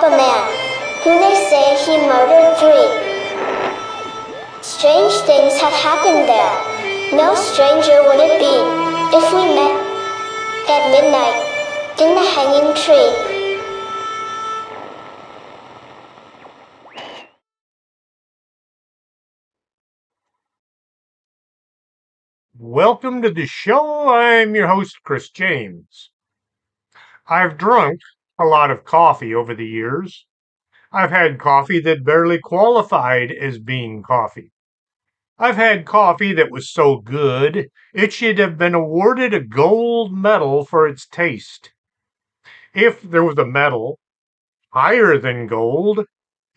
a man, who they say he murdered 3. Strange things have happened there. No stranger would it be if we met at midnight in the hanging tree. Welcome to the show. I'm your host, Chris James. I've drunk a lot of coffee over the years. I've had coffee that barely qualified as being coffee. I've had coffee that was so good it should have been awarded a gold medal for its taste. If there was a medal higher than gold,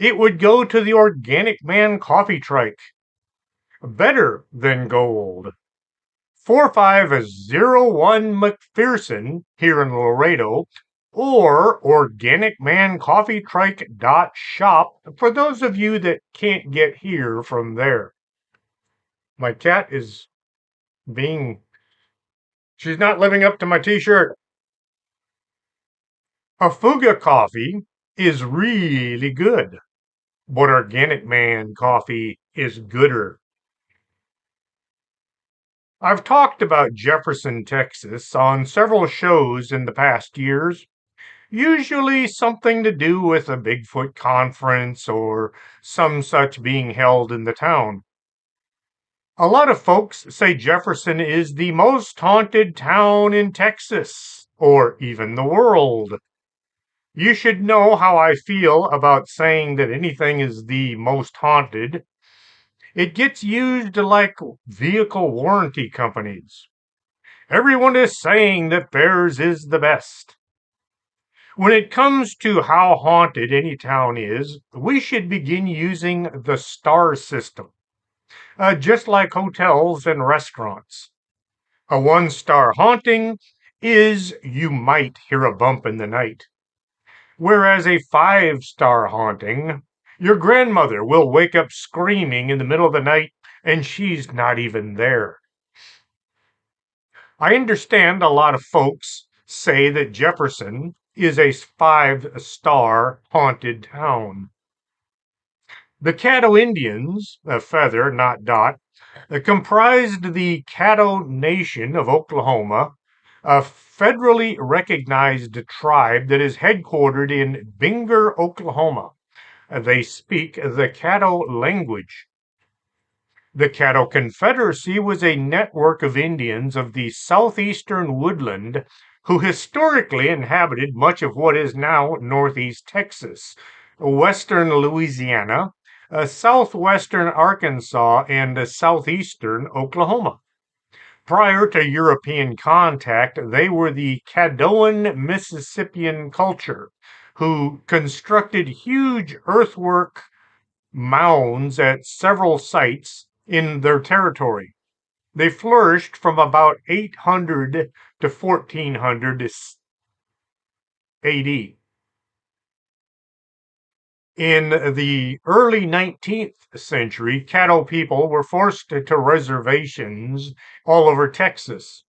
it would go to the Organic Man coffee trike. Better than gold. 4501 McPherson here in Laredo, or organicmancoffeetrike.shop for those of you that can't get here from there. My cat is she's not living up to my t-shirt. Afuga coffee is really good, but Organic Man coffee is gooder. I've talked about Jefferson, Texas on several shows in the past years. Usually something to do with a Bigfoot conference or some such being held in the town. A lot of folks say Jefferson is the most haunted town in Texas, or even the world. You should know how I feel about saying that anything is the most haunted. It gets used like vehicle warranty companies. Everyone is saying that theirs is the best. When it comes to how haunted any town is, we should begin using the star system, just like hotels and restaurants. A 1-star haunting is you might hear a bump in the night, whereas a 5-star haunting, your grandmother will wake up screaming in the middle of the night and she's not even there. I understand a lot of folks say that Jefferson is a 5-star haunted town. The Caddo Indians, a feather, not dot, comprised the Caddo Nation of Oklahoma, a federally recognized tribe that is headquartered in Binger, Oklahoma. They speak the Caddo language. The Caddo Confederacy was a network of Indians of the southeastern woodland who historically inhabited much of what is now northeast Texas, western Louisiana, southwestern Arkansas, and southeastern Oklahoma. Prior to European contact, they were the Caddoan Mississippian culture, who constructed huge earthwork mounds at several sites in their territory. They flourished from about 800 to 1400 AD. In the early 19th century, Caddo people were forced to reservations all over Texas.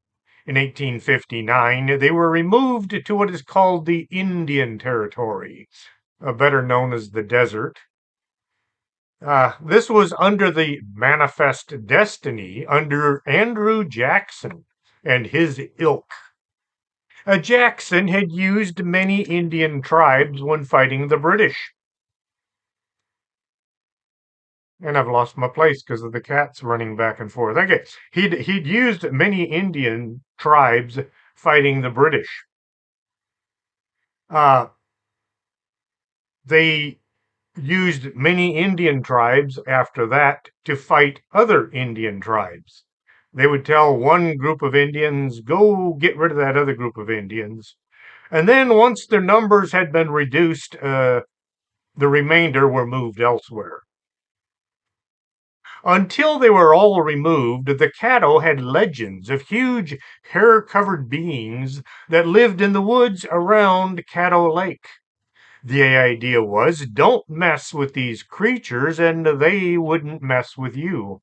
In 1859, they were removed to what is called the Indian Territory, better known as the desert. This was under the Manifest Destiny under Andrew Jackson and his ilk. Jackson had used many Indian tribes when fighting the British. And I've lost my place because of the cats running back and forth. Okay, he'd used many Indian tribes fighting the British. They used many Indian tribes after that to fight other Indian tribes. They would tell one group of Indians, go get rid of that other group of Indians. And then once their numbers had been reduced, the remainder were moved elsewhere. Until they were all removed, the Caddo had legends of huge hair-covered beings that lived in the woods around Caddo Lake. The idea was, don't mess with these creatures and they wouldn't mess with you.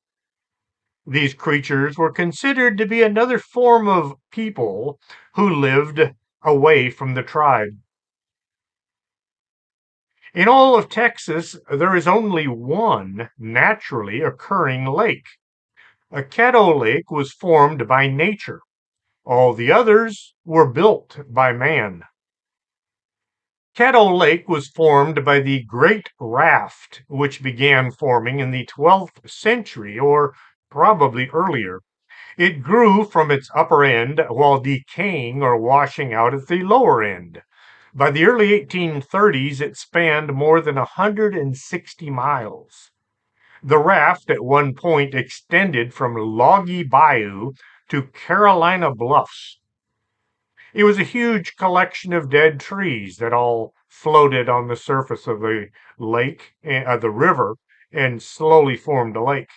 These creatures were considered to be another form of people who lived away from the tribe. In all of Texas, there is only one naturally occurring lake. A Caddo Lake was formed by nature. All the others were built by man. Caddo Lake was formed by the Great Raft, which began forming in the 12th century or probably earlier. It grew from its upper end while decaying or washing out at the lower end. By the early 1830s, it spanned more than 160 miles. The raft at one point extended from Loggy Bayou to Carolina Bluffs. It was a huge collection of dead trees that all floated on the surface of the lake, the river, and slowly formed a lake.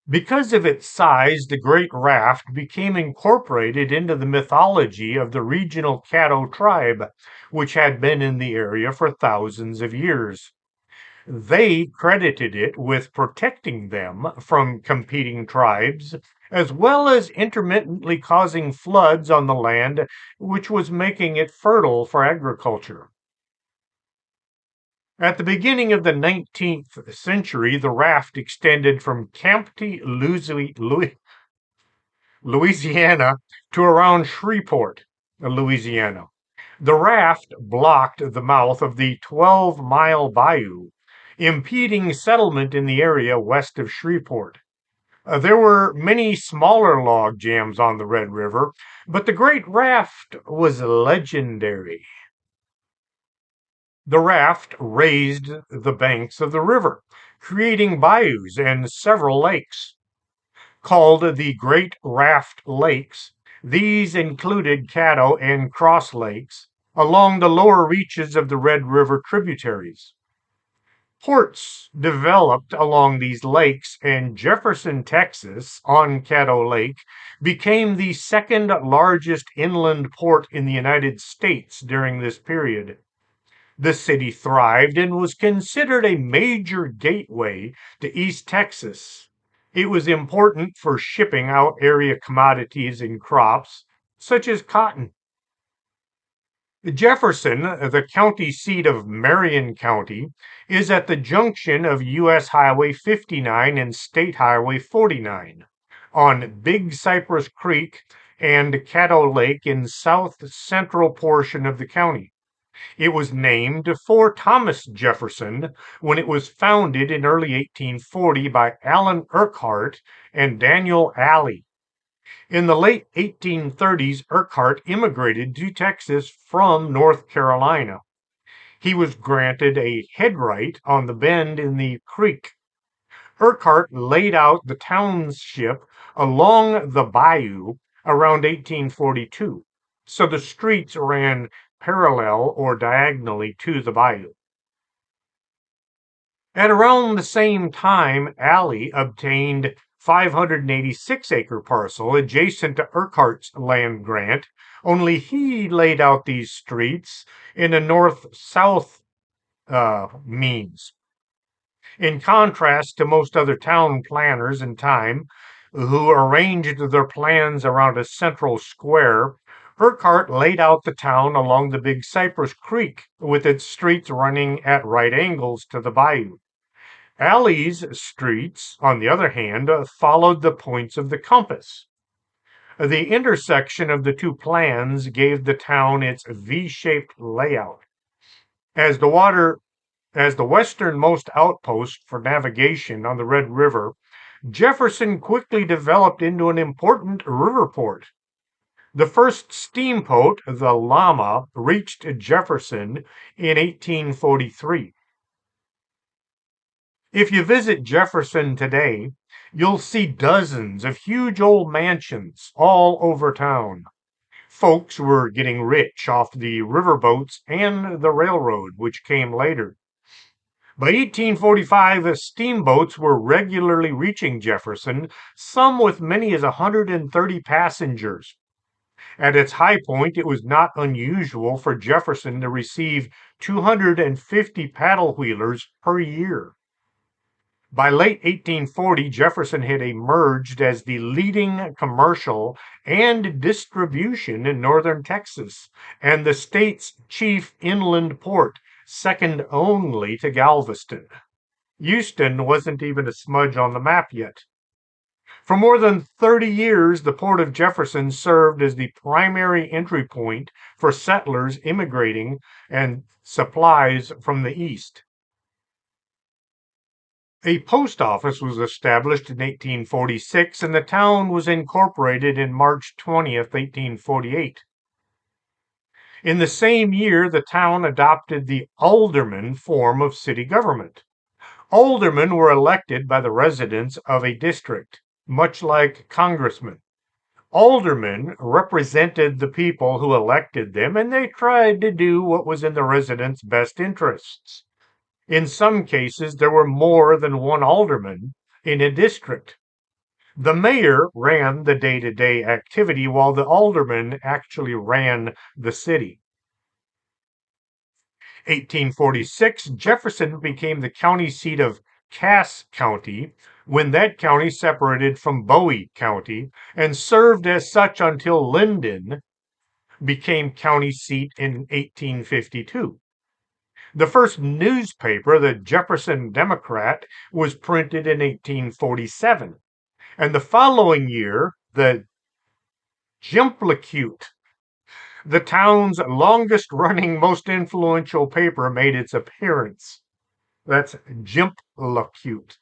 Because of its size, the Great Raft became incorporated into the mythology of the regional Caddo tribe, which had been in the area for thousands of years. They credited it with protecting them from competing tribes, as well as intermittently causing floods on the land, which was making it fertile for agriculture. At the beginning of the 19th century, the raft extended from Campty, Louisiana, to around Shreveport, Louisiana. The raft blocked the mouth of the 12-mile bayou, impeding settlement in the area west of Shreveport. There were many smaller log jams on the Red River, but the Great Raft was legendary. The raft raised the banks of the river, creating bayous and several lakes. Called the Great Raft Lakes, these included Caddo and Cross Lakes along the lower reaches of the Red River tributaries. Ports developed along these lakes, and Jefferson, Texas, on Caddo Lake, became the second largest inland port in the United States during this period. The city thrived and was considered a major gateway to East Texas. It was important for shipping out area commodities and crops, such as cotton. Jefferson, the county seat of Marion County, is at the junction of U.S. Highway 59 and State Highway 49 on Big Cypress Creek and Caddo Lake in south central portion of the county. It was named for Thomas Jefferson when it was founded in early 1840 by Allen Urquhart and Daniel Alley. In the late 1830s, Urquhart immigrated to Texas from North Carolina. He was granted a headright on the bend in the creek. Urquhart laid out the township along the bayou around 1842, so the streets ran parallel or diagonally to the bayou. At around the same time, Alley obtained 586-acre parcel adjacent to Urquhart's land grant, only he laid out these streets in a north-south means. In contrast to most other town planners in time, who arranged their plans around a central square, Urquhart laid out the town along the Big Cypress Creek, with its streets running at right angles to the bayou. Alley's streets, on the other hand, followed the points of the compass. The intersection of the two plans gave the town its V-shaped layout. As the westernmost outpost for navigation on the Red River, Jefferson quickly developed into an important river port. The first steamboat, the Llama, reached Jefferson in 1843. If you visit Jefferson today, you'll see dozens of huge old mansions all over town. Folks were getting rich off the riverboats and the railroad, which came later. By 1845, steamboats were regularly reaching Jefferson, some with many as 130 passengers. At its high point, it was not unusual for Jefferson to receive 250 paddle wheelers per year. By late 1840, Jefferson had emerged as the leading commercial and distribution in northern Texas and the state's chief inland port, second only to Galveston. Houston wasn't even a smudge on the map yet. For more than 30 years, the port of Jefferson served as the primary entry point for settlers immigrating and supplies from the east. A post office was established in 1846, and the town was incorporated in March 20th, 1848. In the same year, the town adopted the alderman form of city government. Aldermen were elected by the residents of a district, much like congressmen. Aldermen represented the people who elected them, and they tried to do what was in the residents' best interests. In some cases, there were more than one alderman in a district. The mayor ran the day-to-day activity while the alderman actually ran the city. 1846, Jefferson became the county seat of Cass County when that county separated from Bowie County and served as such until Linden became county seat in 1852. The first newspaper, the Jefferson Democrat, was printed in 1847, and the following year, the Jimplecute, the town's longest running, most influential paper, made its appearance. That's Jimplecute.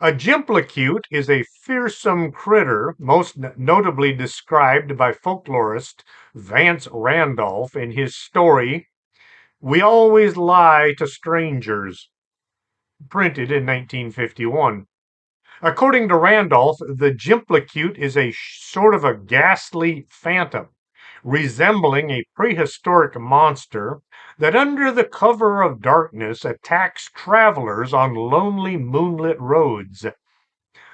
A Jimplecute is a fearsome critter, most notably described by folklorist Vance Randolph in his story, We Always Lie to Strangers, printed in 1951. According to Randolph, the Jimplecute is a sort of a ghastly phantom, resembling a prehistoric monster that under the cover of darkness attacks travelers on lonely moonlit roads.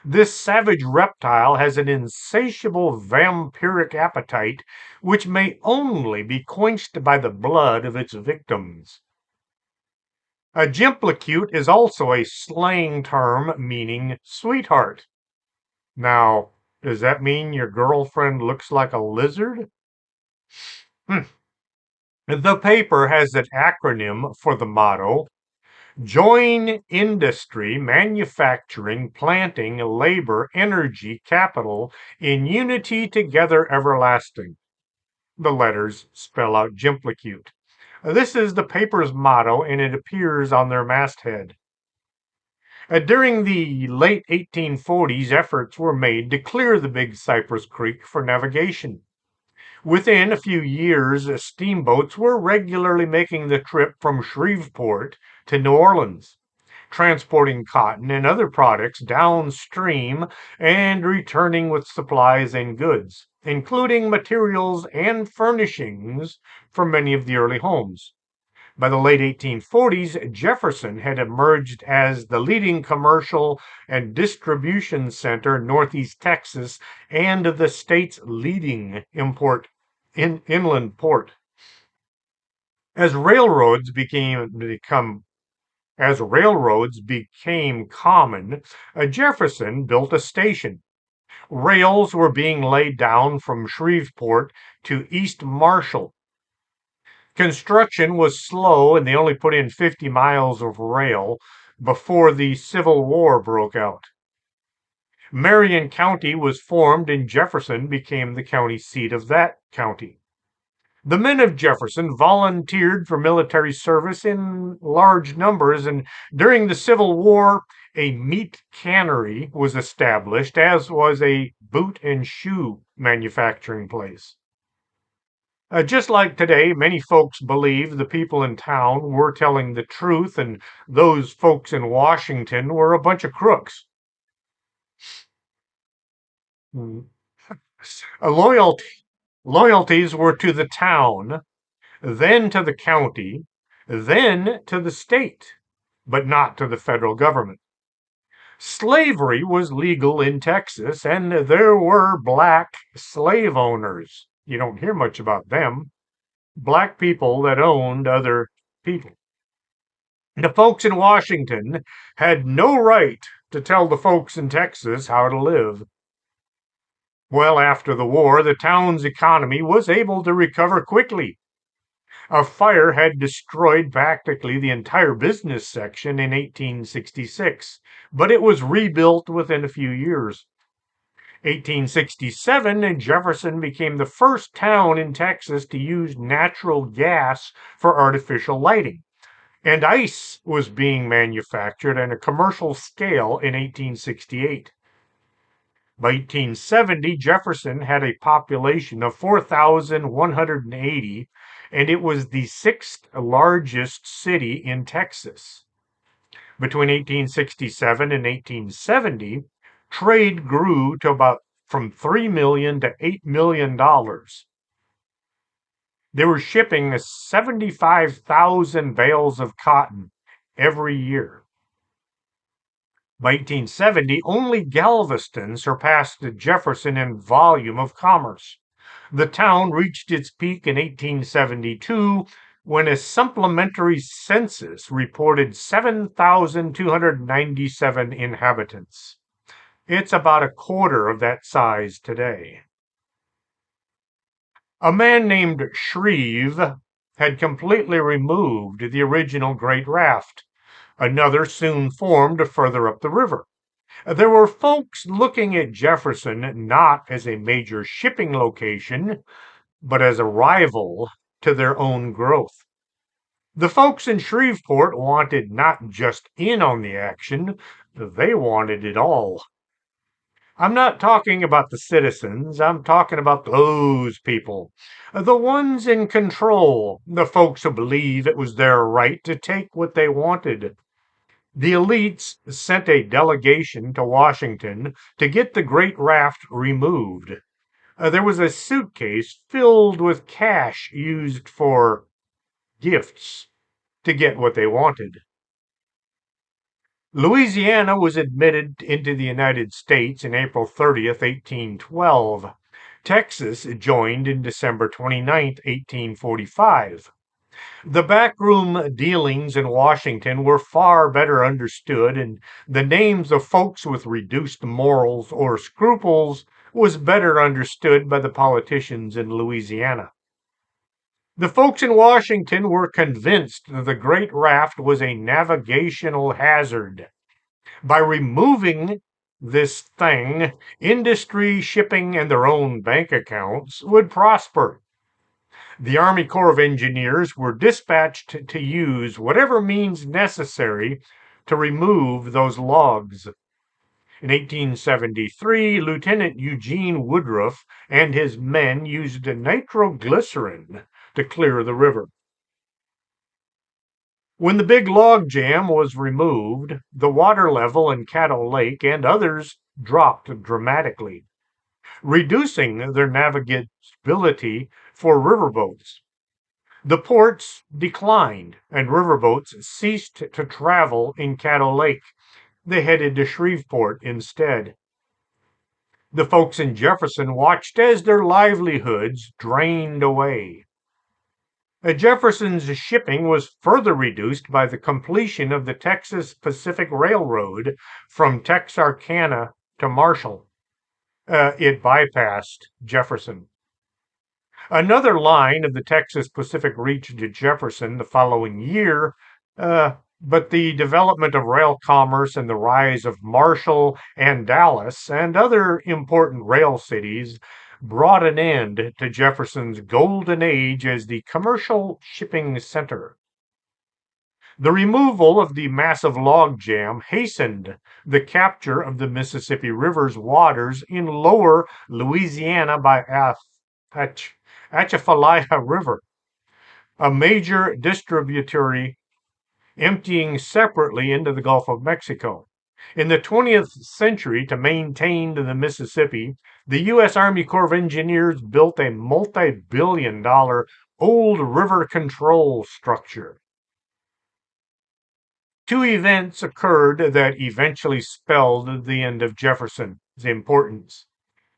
This savage reptile has an insatiable vampiric appetite which may only be quenched by the blood of its victims. A Jimplecute is also a slang term meaning sweetheart. Now, does that mean your girlfriend looks like a lizard? The paper has an acronym for the motto, Join Industry, Manufacturing, Planting, Labor, Energy, Capital in Unity Together Everlasting. The letters spell out Jimplecute. This is the paper's motto, and it appears on their masthead. During the late 1840s, efforts were made to clear the Big Cypress Creek for navigation. Within a few years, steamboats were regularly making the trip from Shreveport to New Orleans, transporting cotton and other products downstream and returning with supplies and goods, including materials and furnishings for many of the early homes. By the late 1840s, Jefferson had emerged as the leading commercial and distribution center in Northeast Texas and the state's leading inland port. As railroads became common, Jefferson built a station. Rails were being laid down from Shreveport to East Marshall. Construction was slow, and they only put in 50 miles of rail before the Civil War broke out. Marion County was formed, and Jefferson became the county seat of that county. The men of Jefferson volunteered for military service in large numbers, and during the Civil War, a meat cannery was established, as was a boot and shoe manufacturing place. Just like today, many folks believe the people in town were telling the truth, and those folks in Washington were a bunch of crooks. Loyalties were to the town, then to the county, then to the state, but not to the federal government. Slavery was legal in Texas, and there were black slave owners. You don't hear much about them. Black people that owned other people. The folks in Washington had no right to tell the folks in Texas how to live. Well, after the war, the town's economy was able to recover quickly. A fire had destroyed practically the entire business section in 1866, but it was rebuilt within a few years. 1867, Jefferson became the first town in Texas to use natural gas for artificial lighting, and ice was being manufactured on a commercial scale in 1868. By 1870, Jefferson had a population of 4,180, and it was the sixth largest city in Texas. Between 1867 and 1870, trade grew to about from $3 million to $8 million. They were shipping 75,000 bales of cotton every year. By 1870, only Galveston surpassed Jefferson in volume of commerce. The town reached its peak in 1872 when a supplementary census reported 7,297 inhabitants. It's about a quarter of that size today. A man named Shreve had completely removed the original Great Raft. Another soon formed further up the river. There were folks looking at Jefferson not as a major shipping location, but as a rival to their own growth. The folks in Shreveport wanted not just in on the action, they wanted it all. I'm not talking about the citizens, I'm talking about those people. The ones in control, the folks who believe it was their right to take what they wanted. The elites sent a delegation to Washington to get the Great Raft removed. There was a suitcase filled with cash used for gifts to get what they wanted. Louisiana was admitted into the United States in April 30th, 1812. Texas joined in December 29th, 1845. The backroom dealings in Washington were far better understood, and the names of folks with reduced morals or scruples was better understood by the politicians in Louisiana. The folks in Washington were convinced that the Great Raft was a navigational hazard. By removing this thing, industry, shipping, and their own bank accounts would prosper. The Army Corps of Engineers were dispatched to use whatever means necessary to remove those logs. In 1873, Lieutenant Eugene Woodruff and his men used nitroglycerin to clear the river. When the big log jam was removed, the water level in Caddo Lake and others dropped dramatically, reducing their navigability for riverboats. The ports declined, and riverboats ceased to travel in Caddo Lake. They headed to Shreveport instead. The folks in Jefferson watched as their livelihoods drained away. Jefferson's shipping was further reduced by the completion of the Texas Pacific Railroad from Texarkana to Marshall. It bypassed Jefferson. Another line of the Texas Pacific reached Jefferson the following year, but the development of rail commerce and the rise of Marshall and Dallas and other important rail cities brought an end to Jefferson's golden age as the commercial shipping center. The removal of the massive log jam hastened the capture of the Mississippi River's waters in lower Louisiana by Atchafalaya River, a major distributary emptying separately into the Gulf of Mexico. In the 20th century, to maintain the Mississippi, the U.S. Army Corps of Engineers built a multi-billion-dollar old river control structure. Two events occurred that eventually spelled the end of Jefferson's importance.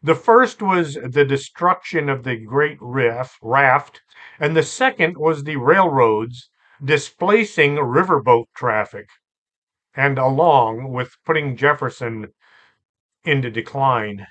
The first was the destruction of the Great Raft, and the second was the railroads displacing riverboat traffic, and along with putting Jefferson into decline.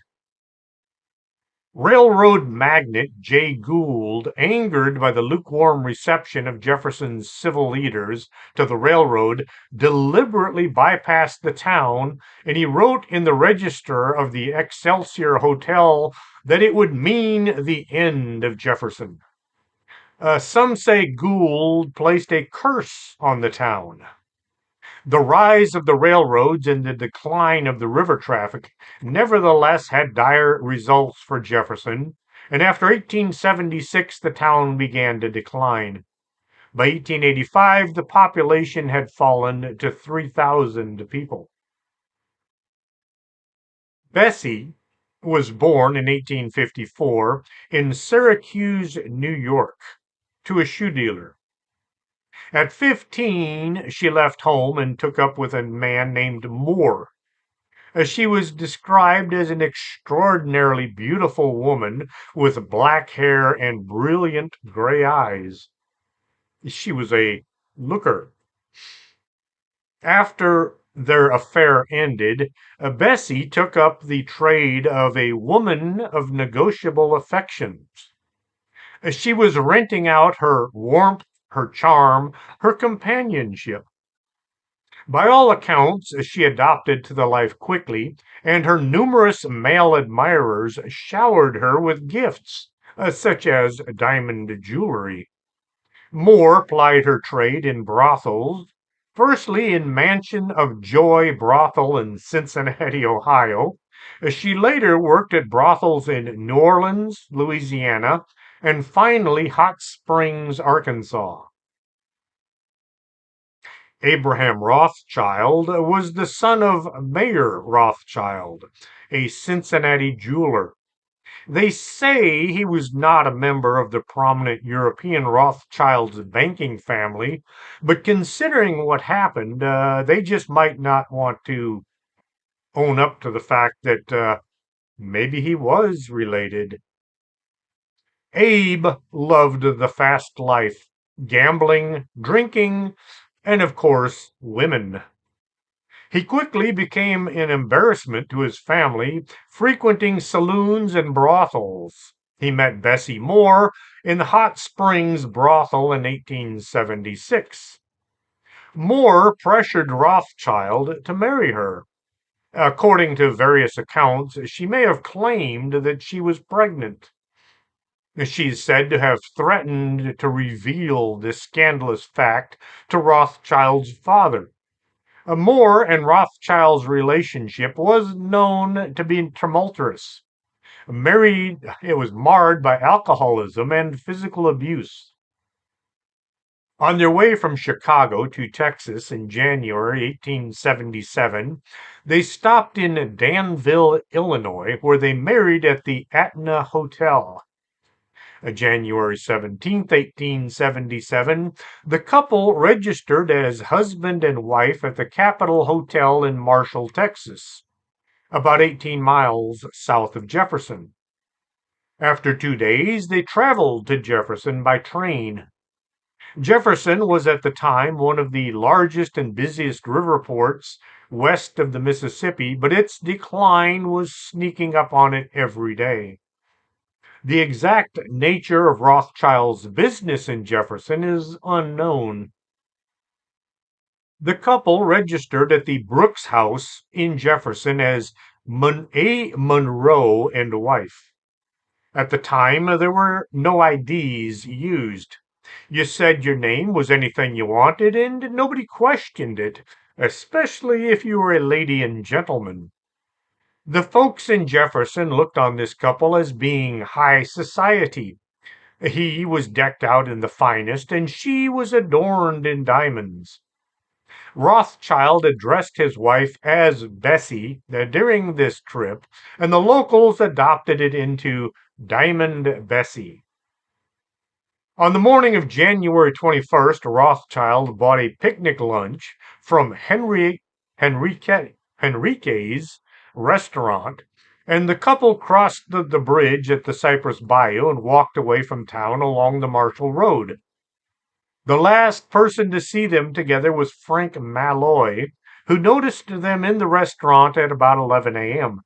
Railroad magnate Jay Gould, angered by the lukewarm reception of Jefferson's civil leaders to the railroad, deliberately bypassed the town, and he wrote in the register of the Excelsior Hotel that it would mean the end of Jefferson. Some say Gould placed a curse on the town. The rise of the railroads and the decline of the river traffic nevertheless had dire results for Jefferson, and after 1876 the town began to decline. By 1885 the population had fallen to 3,000 people. Bessie was born in 1854 in Syracuse, New York, to a shoe dealer. At 15, she left home and took up with a man named Moore. She was described as an extraordinarily beautiful woman with black hair and brilliant gray eyes. She was a looker. After their affair ended, Bessie took up the trade of a woman of negotiable affections. She was renting out her warmth, her charm, her companionship. By all accounts, she adopted to the life quickly, and her numerous male admirers showered her with gifts, such as diamond jewelry. Moore plied her trade in brothels, firstly in Mansion of Joy brothel in Cincinnati, Ohio. She later worked at brothels in New Orleans, Louisiana, and finally Hot Springs, Arkansas. Abraham Rothschild was the son of Mayer Rothschild, a Cincinnati jeweler. They say he was not a member of the prominent European Rothschild's banking family, but considering what happened, they just might not want to own up to the fact that maybe he was related. Abe loved the fast life, gambling, drinking, and of course, women. He quickly became an embarrassment to his family, frequenting saloons and brothels. He met Bessie Moore in the Hot Springs brothel in 1876. Moore pressured Rothschild to marry her. According to various accounts, she may have claimed that she was pregnant. She's said to have threatened to reveal this scandalous fact to Rothschild's father. Moore and Rothschild's relationship was known to be tumultuous. It was marred by alcoholism and physical abuse. On their way from Chicago to Texas in January 1877, they stopped in Danville, Illinois, where they married at the Atna Hotel. January 17, 1877, the couple registered as husband and wife at the Capitol Hotel in Marshall, Texas, about 18 miles south of Jefferson. After 2 days, they traveled to Jefferson by train. Jefferson was at the time one of the largest and busiest river ports west of the Mississippi, but its decline was sneaking up on it every day. The exact nature of Rothschild's business in Jefferson is unknown. The couple registered at the Brooks House in Jefferson as A. Monroe and wife. At the time, there were no IDs used. You said your name was anything you wanted, and nobody questioned it, especially if you were a lady and gentleman. The folks in Jefferson looked on this couple as being high society. He was decked out in the finest, and she was adorned in diamonds. Rothschild addressed his wife as Bessie during this trip, and the locals adopted it into Diamond Bessie. On the morning of January 21st, Rothschild bought a picnic lunch from Henrique's restaurant, and the couple crossed the bridge at the Cypress Bayou and walked away from town along the Marshall Road. The last person to see them together was Frank Malloy, who noticed them in the restaurant at about 11 a.m.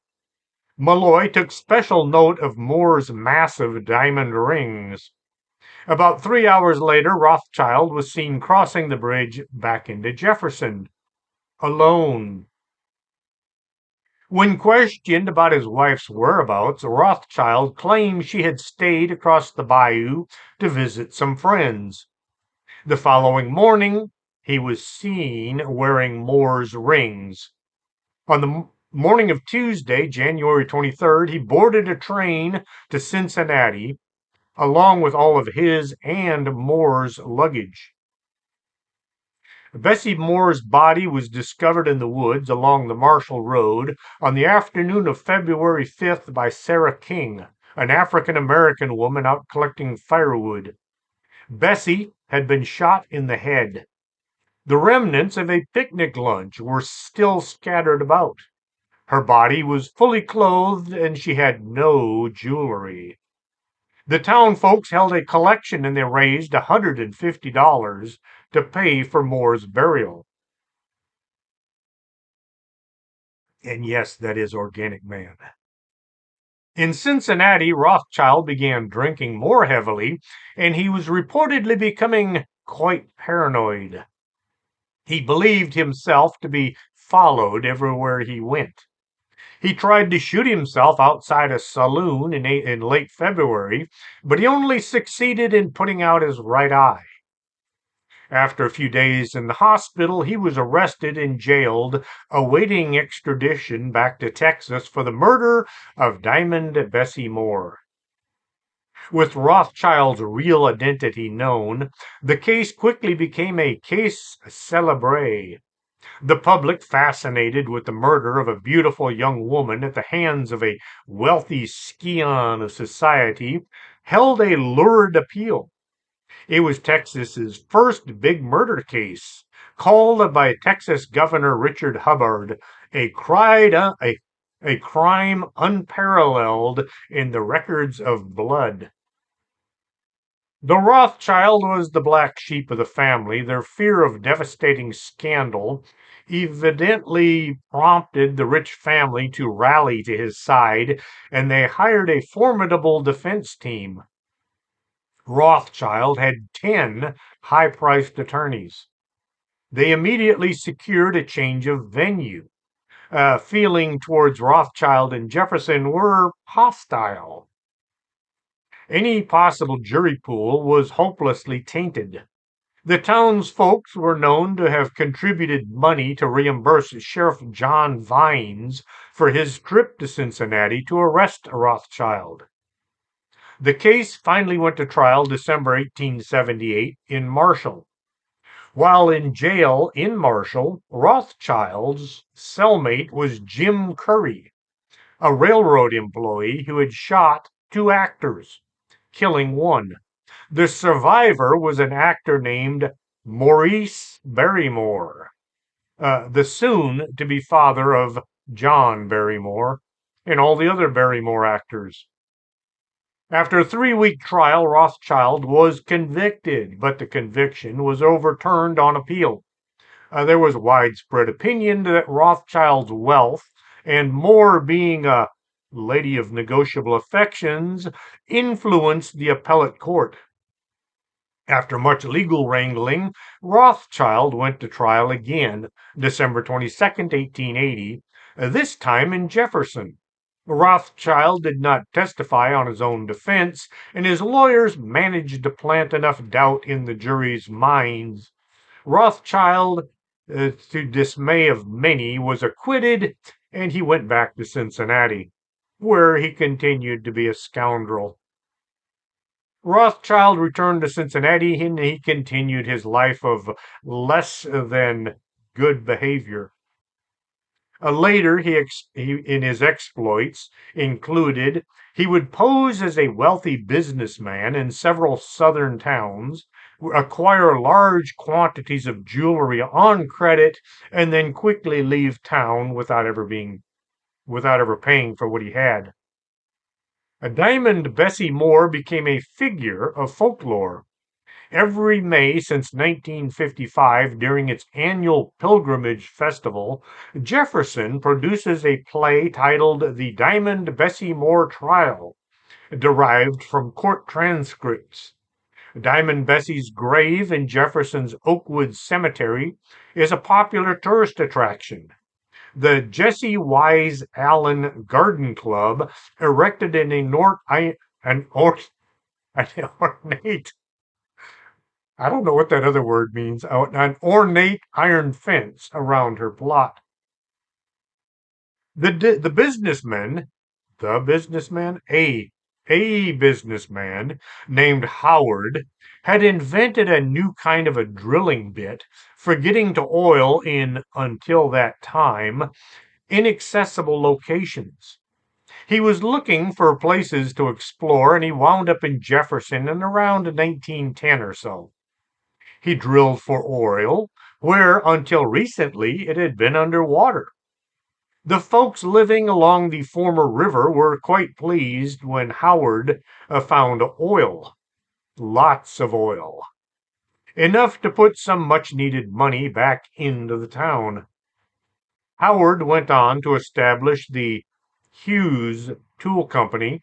Malloy took special note of Moore's massive diamond rings. About 3 hours later, Rothschild was seen crossing the bridge back into Jefferson, alone. When questioned about his wife's whereabouts, Rothschild claimed she had stayed across the bayou to visit some friends. The following morning, he was seen wearing Moore's rings. On the morning of Tuesday, January 23rd, he boarded a train to Cincinnati along with all of his and Moore's luggage. Bessie Moore's body was discovered in the woods along the Marshall Road on the afternoon of February 5th by Sarah King, an African American woman out collecting firewood. Bessie had been shot in the head. The remnants of a picnic lunch were still scattered about. Her body was fully clothed and she had no jewelry. The town folks held a collection and they raised $150 to pay for Moore's burial. And yes, that is Organic Man. In Cincinnati, Rothschild began drinking more heavily, and he was reportedly becoming quite paranoid. He believed himself to be followed everywhere he went. He tried to shoot himself outside a saloon in late February, but he only succeeded in putting out his right eye. After a few days in the hospital, he was arrested and jailed, awaiting extradition back to Texas for the murder of Diamond Bessie Moore. With Rothschild's real identity known, the case quickly became a case célèbre. The public, fascinated with the murder of a beautiful young woman at the hands of a wealthy scion of society, held a lurid appeal. It was Texas's first big murder case, called by Texas Governor Richard Hubbard a crime unparalleled in the records of blood. The Rothschild was the black sheep of the family. Their fear of devastating scandal evidently prompted the rich family to rally to his side, and they hired a formidable defense team. Rothschild had 10 high-priced attorneys. They immediately secured a change of venue. Feeling towards Rothschild and Jefferson were hostile. Any possible jury pool was hopelessly tainted. The townsfolk were known to have contributed money to reimburse Sheriff John Vines for his trip to Cincinnati to arrest Rothschild. The case finally went to trial December 1878 in Marshall. While in jail in Marshall, Rothschild's cellmate was Jim Curry, a railroad employee who had shot 2 actors, killing one. The survivor was an actor named Maurice Barrymore, the soon to be father of John Barrymore and all the other Barrymore actors. After a 3-week trial, Rothschild was convicted, but the conviction was overturned on appeal. There was widespread opinion that Rothschild's wealth and Moore being a lady of negotiable affections influenced the appellate court. After much legal wrangling, Rothschild went to trial again, December 22nd, 1880, this time in Jefferson. Rothschild did not testify on his own defense, and his lawyers managed to plant enough doubt in the jury's minds. Rothschild, to dismay of many, was acquitted, and he went back to Cincinnati, where he continued to be a scoundrel. Rothschild returned to Cincinnati and he continued his life of less than good behavior. Later, in his exploits included he would pose as a wealthy businessman in several southern towns, acquire large quantities of jewelry on credit, and then quickly leave town without ever paying for what he had. A Diamond Bessie Moore became a figure of folklore. Every May since 1955, during its annual pilgrimage festival, Jefferson produces a play titled The Diamond Bessie Moore Trial, derived from court transcripts. Diamond Bessie's grave in Jefferson's Oakwood Cemetery is a popular tourist attraction. The Jesse Wise Allen Garden Club erected an ornate, I don't know what that other word means, an ornate iron fence around her plot. The businessman, a businessman named Howard had invented a new kind of a drilling bit for getting to oil in, until that time, inaccessible locations. He was looking for places to explore, and he wound up in Jefferson in around 1910 or so. He drilled for oil, where until recently it had been underwater. The folks living along the former river were quite pleased when Howard found oil. Lots of oil. Enough to put some much needed money back into the town. Howard went on to establish the Hughes Tool Company,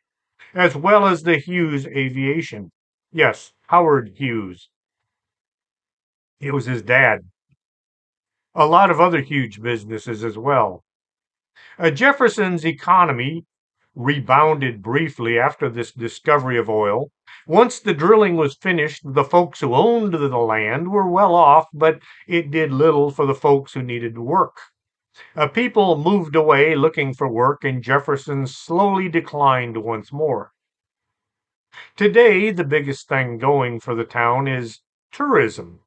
as well as the Hughes Aviation. Yes, Howard Hughes. It was his dad. A lot of other huge businesses as well. Jefferson's economy rebounded briefly after this discovery of oil. Once the drilling was finished, the folks who owned the land were well off, but it did little for the folks who needed work. People moved away looking for work, and Jefferson slowly declined once more. Today, the biggest thing going for the town is tourism,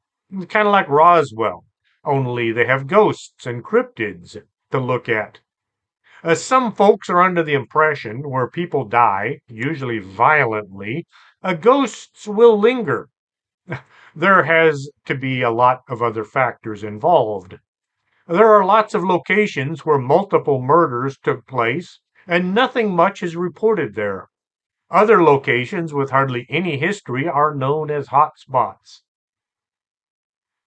kind of like Roswell, only they have ghosts and cryptids to look at. Some folks are under the impression where people die, usually violently, ghosts will linger. There has to be a lot of other factors involved. There are lots of locations where multiple murders took place, and nothing much is reported there. Other locations with hardly any history are known as hot spots.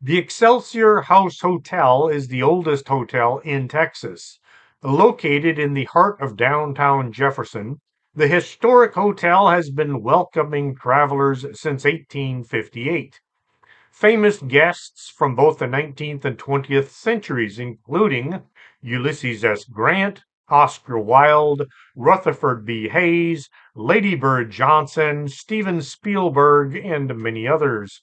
The Excelsior House Hotel is the oldest hotel in Texas. Located in the heart of downtown Jefferson, the historic hotel has been welcoming travelers since 1858. Famous guests from both the 19th and 20th centuries, including Ulysses S. Grant, Oscar Wilde, Rutherford B. Hayes, Lady Bird Johnson, Steven Spielberg, and many others.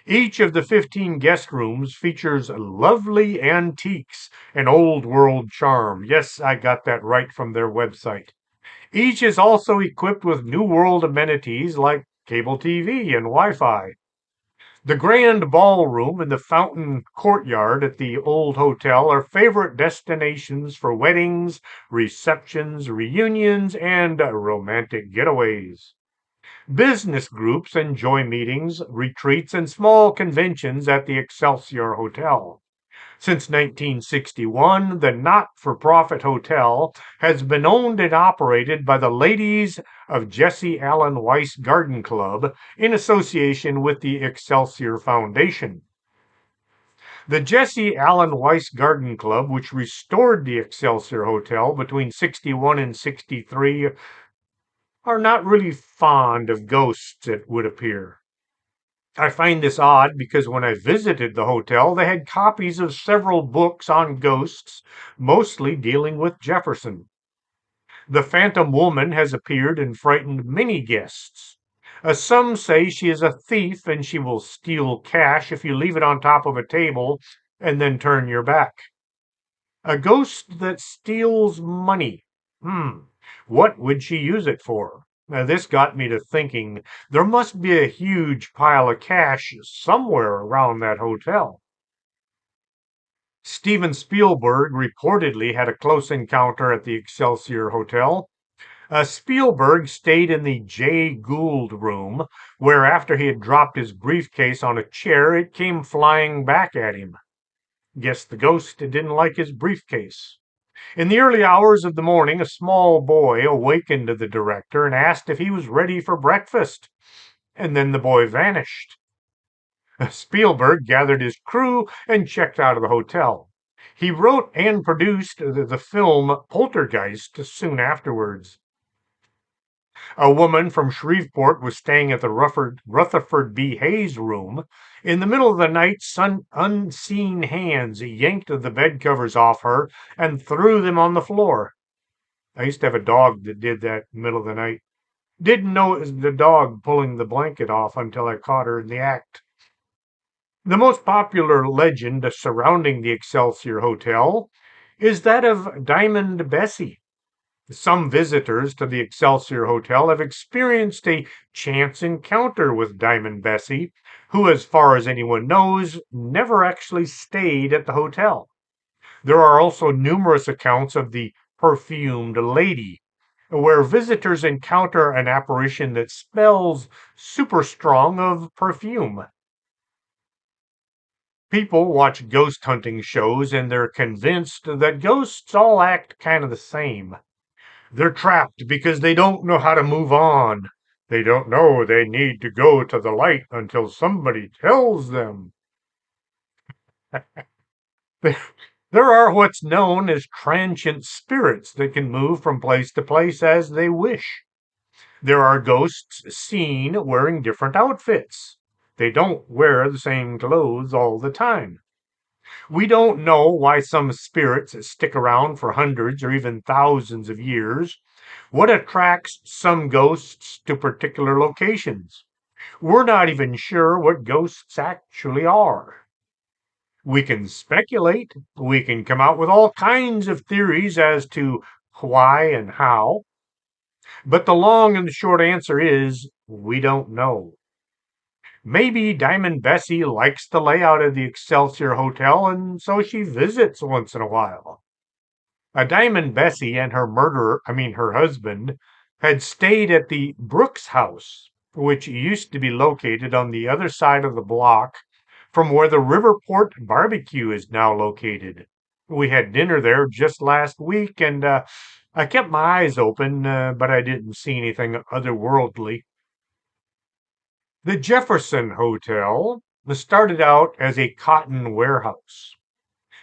Each of the 15 guest rooms features lovely antiques and old world charm. Yes, I got that right from their website. Each is also equipped with new world amenities like cable TV and Wi-Fi. The grand ballroom and the fountain courtyard at the old hotel are favorite destinations for weddings, receptions, reunions, and romantic getaways. Business groups enjoy meetings, retreats, and small conventions at the Excelsior Hotel. Since 1961, the not-for-profit hotel has been owned and operated by the Ladies of Jesse Allen Weiss Garden Club in association with the Excelsior Foundation. The Jesse Allen Weiss Garden Club, which restored the Excelsior Hotel between 61 and 63, are not really fond of ghosts, it would appear. I find this odd because when I visited the hotel, they had copies of several books on ghosts, mostly dealing with Jefferson. The Phantom Woman has appeared and frightened many guests. Some say she is a thief and she will steal cash if you leave it on top of a table and then turn your back. A ghost that steals money. What would she use it for? Now, this got me to thinking there must be a huge pile of cash somewhere around that hotel. Steven Spielberg reportedly had a close encounter at the Excelsior Hotel. Spielberg stayed in the Jay Gould room, where after he had dropped his briefcase on a chair, it came flying back at him. Guess the ghost didn't like his briefcase. In the early hours of the morning, a small boy awakened the director and asked if he was ready for breakfast. And then the boy vanished. Spielberg gathered his crew and checked out of the hotel. He wrote and produced the film Poltergeist soon afterwards. A woman from Shreveport was staying at the Rutherford B. Hayes room. In the middle of the night, some unseen hands yanked the bed covers off her and threw them on the floor. I used to have a dog that did that in the middle of the night. Didn't know it was the dog pulling the blanket off until I caught her in the act. The most popular legend surrounding the Excelsior Hotel is that of Diamond Bessie. Some visitors to the Excelsior Hotel have experienced a chance encounter with Diamond Bessie, who, as far as anyone knows, never actually stayed at the hotel. There are also numerous accounts of the perfumed lady, where visitors encounter an apparition that smells super strong of perfume. People watch ghost hunting shows and they're convinced that ghosts all act kind of the same. They're trapped because they don't know how to move on. They don't know they need to go to the light until somebody tells them. There are what's known as transient spirits that can move from place to place as they wish. There are ghosts seen wearing different outfits. They don't wear the same clothes all the time. We don't know why some spirits stick around for hundreds or even thousands of years. What attracts some ghosts to particular locations? We're not even sure what ghosts actually are. We can speculate. We can come out with all kinds of theories as to why and how. But the long and the short answer is we don't know. Maybe Diamond Bessie likes the layout of the Excelsior Hotel, and so she visits once in a while. A Diamond Bessie and her husband, had stayed at the Brooks house, which used to be located on the other side of the block from where the Riverport barbecue is now located. We had dinner there just last week, and I kept my eyes open, but I didn't see anything otherworldly. The Jefferson Hotel started out as a cotton warehouse.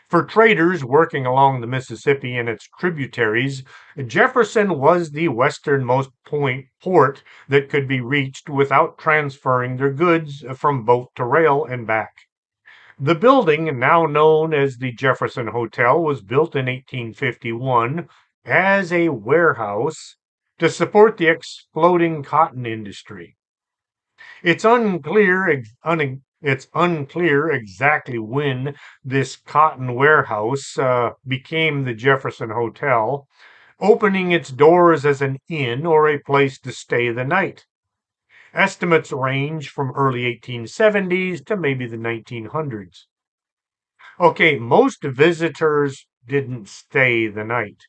For traders working along the Mississippi and its tributaries, Jefferson was the westernmost port that could be reached without transferring their goods from boat to rail and back. The building, now known as the Jefferson Hotel, was built in 1851 as a warehouse to support the exploding cotton industry. It's unclear exactly when this cotton warehouse became the Jefferson Hotel, opening its doors as an inn or a place to stay the night. Estimates range from early 1870s to maybe the 1900s. Okay, most visitors didn't stay the night.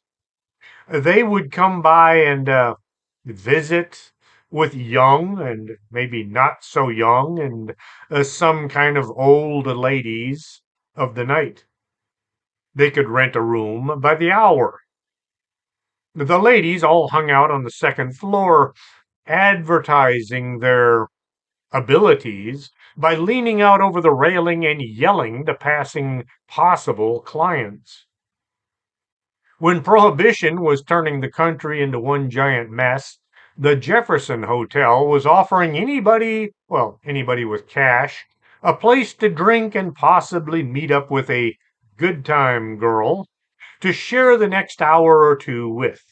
They would come by and visit with young and maybe not so young and some kind of old ladies of the night. They could rent a room by the hour. The ladies all hung out on the second floor, advertising their abilities by leaning out over the railing and yelling to passing possible clients. When Prohibition was turning the country into one giant mess, the Jefferson Hotel was offering anybody with cash, a place to drink and possibly meet up with a good time girl to share the next hour or two with.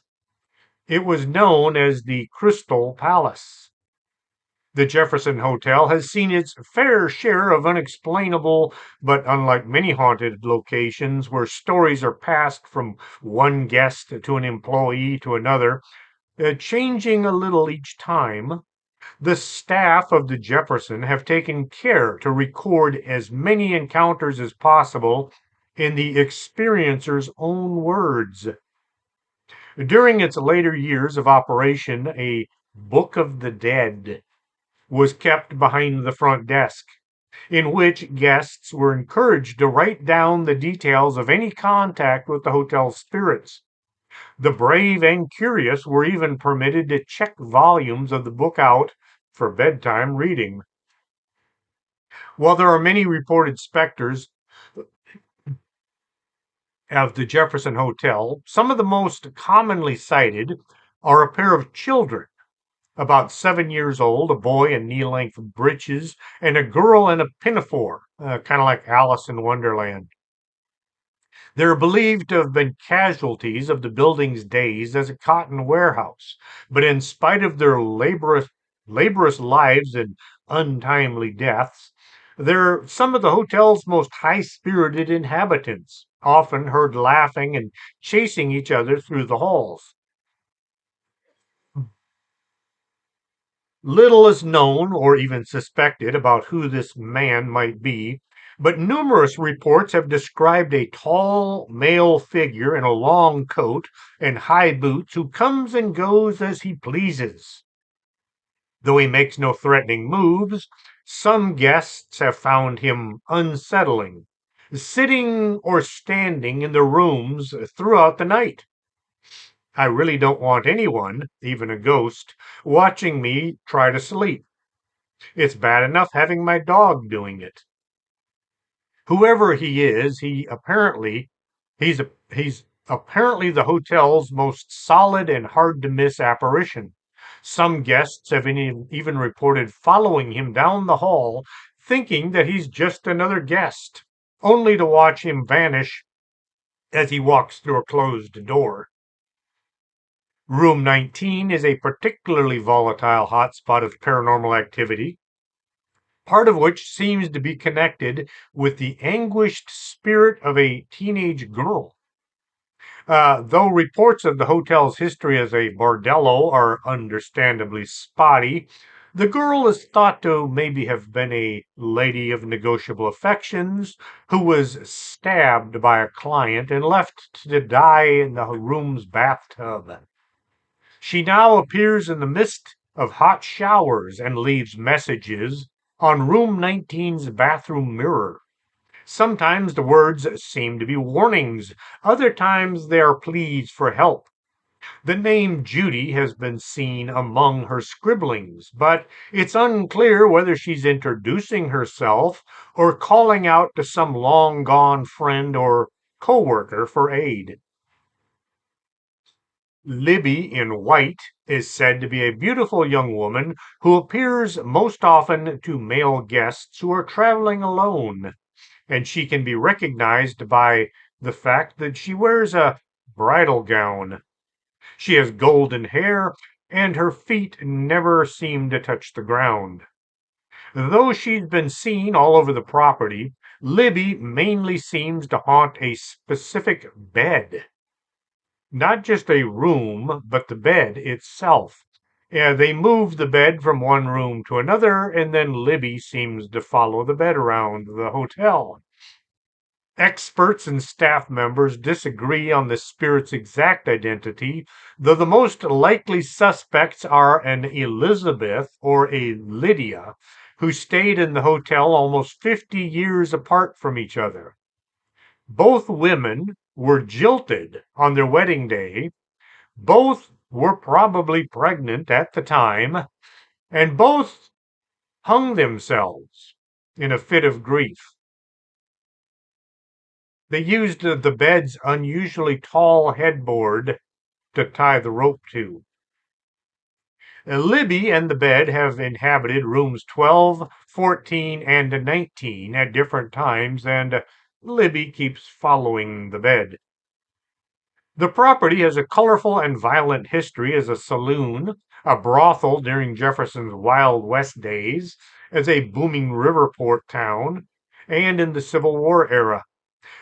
It was known as the Crystal Palace. The Jefferson Hotel has seen its fair share of unexplainable, but unlike many haunted locations where stories are passed from one guest to an employee to another, changing a little each time, the staff of the Jefferson have taken care to record as many encounters as possible in the experiencer's own words. During its later years of operation, a Book of the Dead was kept behind the front desk, in which guests were encouraged to write down the details of any contact with the hotel's spirits. The brave and curious were even permitted to check volumes of the book out for bedtime reading. While there are many reported specters of the Jefferson Hotel, some of the most commonly cited are a pair of children about 7 years old, a boy in knee length breeches, and a girl in a pinafore, kind of like Alice in Wonderland. They're believed to have been casualties of the building's days as a cotton warehouse, but in spite of their laborious lives and untimely deaths, they're some of the hotel's most high-spirited inhabitants, often heard laughing and chasing each other through the halls. Little is known or even suspected about who this man might be, but numerous reports have described a tall male figure in a long coat and high boots who comes and goes as he pleases. Though he makes no threatening moves, some guests have found him unsettling, sitting or standing in the rooms throughout the night. I really don't want anyone, even a ghost, watching me try to sleep. It's bad enough having my dog doing it. Whoever he is, he's apparently the hotel's most solid and hard to miss apparition. Some guests have even reported following him down the hall, thinking that he's just another guest, only to watch him vanish as he walks through a closed door. Room 19 is a particularly volatile hotspot of paranormal activity, part of which seems to be connected with the anguished spirit of a teenage girl. Though reports of the hotel's history as a bordello are understandably spotty, the girl is thought to maybe have been a lady of negotiable affections who was stabbed by a client and left to die in the room's bathtub. She now appears in the midst of hot showers and leaves messages on room 19's bathroom mirror. Sometimes the words seem to be warnings, other times they are pleas for help. The name Judy has been seen among her scribblings, but it's unclear whether she's introducing herself or calling out to some long gone friend or coworker for aid. Libby in white is said to be a beautiful young woman who appears most often to male guests who are traveling alone, and she can be recognized by the fact that she wears a bridal gown. She has golden hair, and her feet never seem to touch the ground. Though she's been seen all over the property, Libby mainly seems to haunt a specific bed. Not just a room, but the bed itself. Yeah, they move the bed from one room to another, and then Libby seems to follow the bed around the hotel. Experts and staff members disagree on the spirit's exact identity, though the most likely suspects are an Elizabeth or a Lydia, who stayed in the hotel almost 50 years apart from each other. Both women were jilted on their wedding day. Both were probably pregnant at the time, and both hung themselves in a fit of grief. They used the bed's unusually tall headboard to tie the rope to. Libby and the bed have inhabited rooms 12, 14, and 19 at different times, and Libby keeps following the bed. The property has a colorful and violent history as a saloon, a brothel during Jefferson's Wild West days, as a booming riverport town, and in the Civil War era.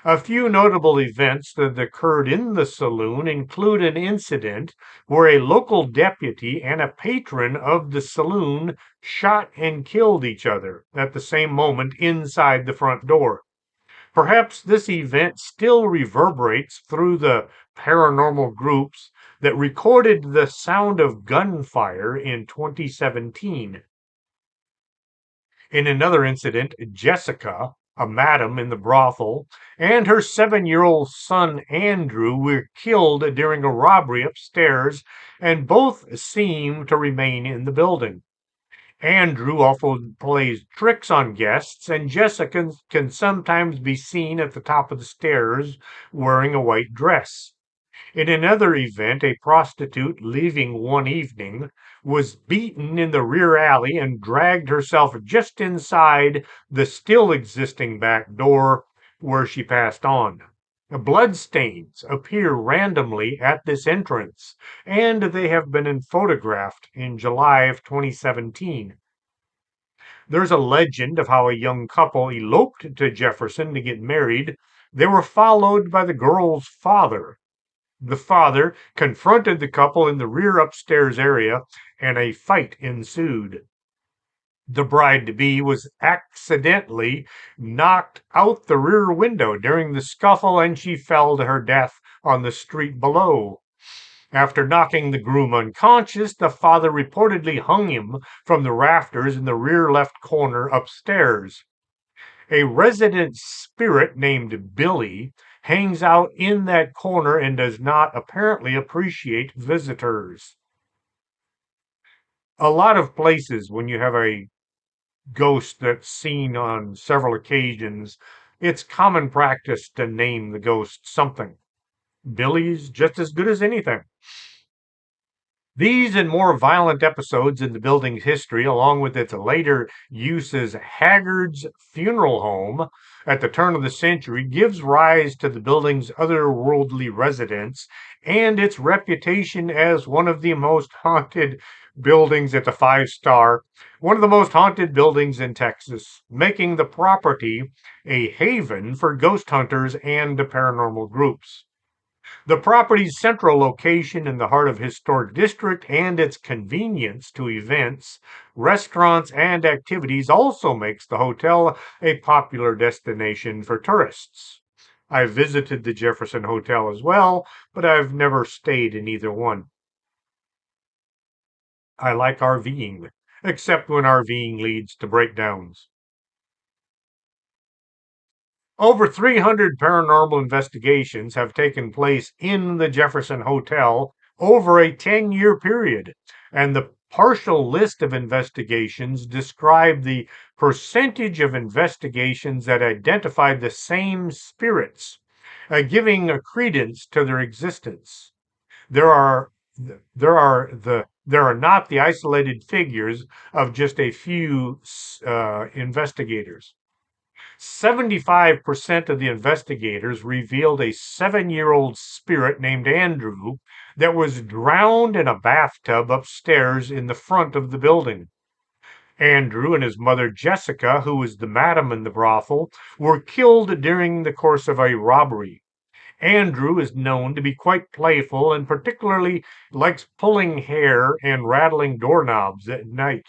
A few notable events that occurred in the saloon include an incident where a local deputy and a patron of the saloon shot and killed each other at the same moment inside the front door. Perhaps this event still reverberates through the paranormal groups that recorded the sound of gunfire in 2017. In another incident, Jessica, a madam in the brothel, and her 7-year-old son Andrew were killed during a robbery upstairs, and both seem to remain in the building. Andrew often plays tricks on guests, and Jessica can sometimes be seen at the top of the stairs wearing a white dress. In another event, a prostitute leaving one evening was beaten in the rear alley and dragged herself just inside the still existing back door where she passed on. Bloodstains appear randomly at this entrance, and they have been photographed in July of 2017. There's a legend of how a young couple eloped to Jefferson to get married. They were followed by the girl's father. The father confronted the couple in the rear upstairs area, and a fight ensued. The bride to be was accidentally knocked out the rear window during the scuffle, and she fell to her death on the street below. After knocking the groom unconscious, the father reportedly hung him from the rafters in the rear left corner upstairs. A resident spirit named Billy hangs out in that corner and does not apparently appreciate visitors. A lot of places, when you have a ghost that's seen on several occasions, it's common practice to name the ghost something. Billy's just as good as anything. These and more violent episodes in the building's history, along with its later use as Haggard's funeral home at the turn of the century, gives rise to the building's otherworldly residents and its reputation as one of the most haunted buildings at the five-star, one of the most haunted buildings in Texas, making the property a haven for ghost hunters and paranormal groups. The property's central location in the heart of historic district and its convenience to events, restaurants, and activities also makes the hotel a popular destination for tourists. I've visited the Jefferson Hotel as well, but I've never stayed in either one. I like RVing, except when RVing leads to breakdowns. Over 300 paranormal investigations have taken place in the Jefferson Hotel over a 10-year period, and the partial list of investigations describe the percentage of investigations that identified the same spirits, giving a credence to their existence. There are there are not the isolated figures of just a few investigators. 75% of the investigators revealed a 7-year-old spirit named Andrew that was drowned in a bathtub upstairs in the front of the building. Andrew and his mother Jessica, who was the madam in the brothel, were killed during the course of a robbery. Andrew is known to be quite playful and particularly likes pulling hair and rattling doorknobs at night.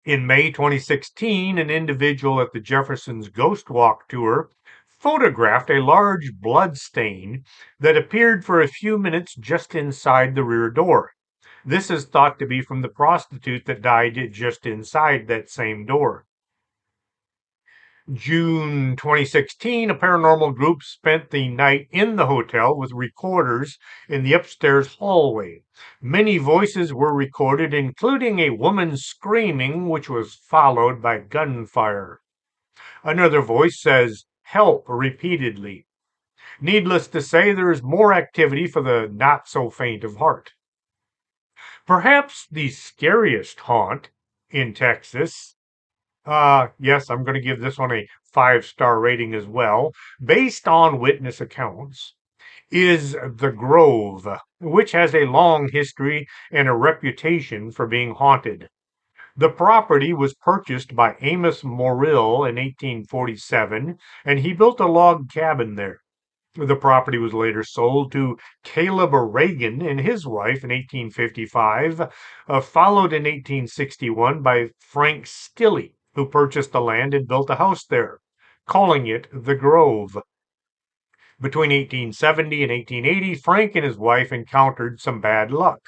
In May 2016, an individual at the Jefferson's Ghost Walk tour photographed a large blood stain that appeared for a few minutes just inside the rear door. This is thought to be from the prostitute that died just inside that same door. June 2016, a paranormal group spent the night in the hotel with recorders in the upstairs hallway. Many voices were recorded, including a woman screaming, which was followed by gunfire. Another voice says, "Help," repeatedly. Needless to say, there is more activity for the not so faint of heart. Perhaps the scariest haunt in Texas. Yes, I'm going to give this one a 5-star rating as well, based on witness accounts, is the Grove, which has a long history and a reputation for being haunted. The property was purchased by Amos Morrill in 1847, and he built a log cabin there. The property was later sold to Caleb Reagan and his wife in 1855, followed in 1861 by Frank Stilley, who purchased the land and built a house there, calling it the Grove. Between 1870 and 1880, Frank and his wife encountered some bad luck.